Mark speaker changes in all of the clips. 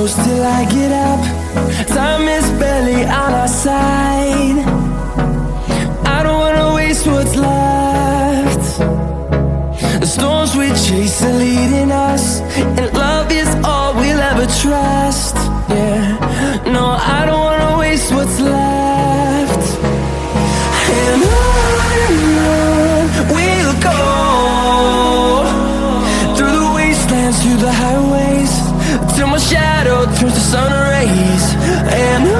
Speaker 1: close till I get up. Time is barely on our side. I don't wanna waste what's left. The storms we chase are leading us, and love is all we'll ever trust. Yeah, no, I don't wanna waste what's left. And on we'll go, through the wastelands, through the highways, till my shadow turns to sun rays. And on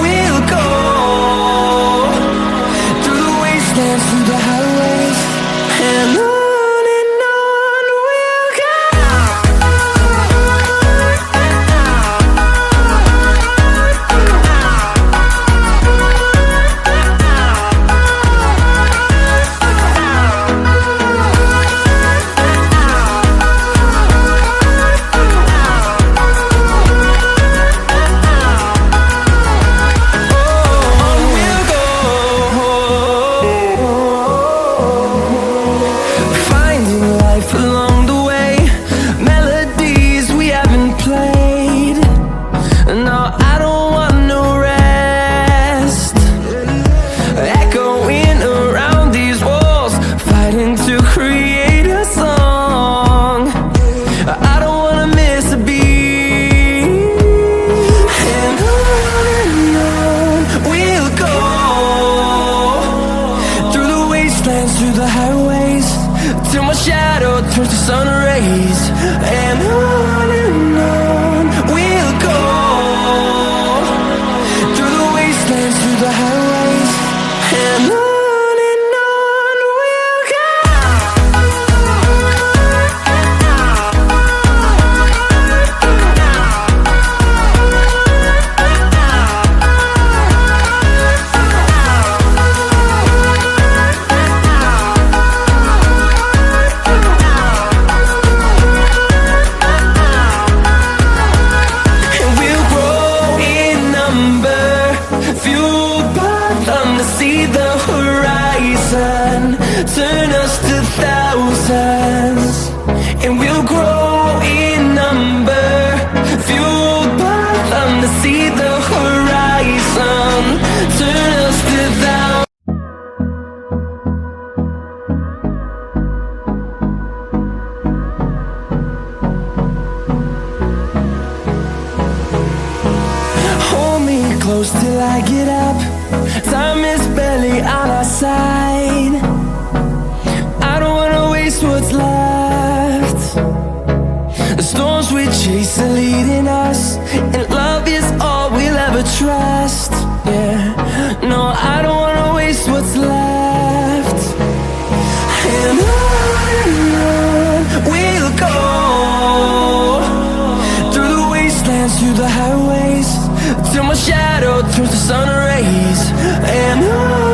Speaker 1: we'll go, through the wastelands, through the highways, and on we'll go. Through the highways, till my shadow turns to sun rays. And on we'll go, through the wastelands, through the highways, and on we'll go. See the horizon, turn us to thousands, and we'll grow in number, fueled by them to see the horizon, turn us to thousands. Hold me close till I get up. Time is barely on our side. I don't wanna waste what's left. The storms we chase are leading us, and love is all we'll ever trust. Yeah, no, I don't wanna waste what's left. And on we'll go, through the wastelands, through the highways, till my shadow turns to sun rays. And on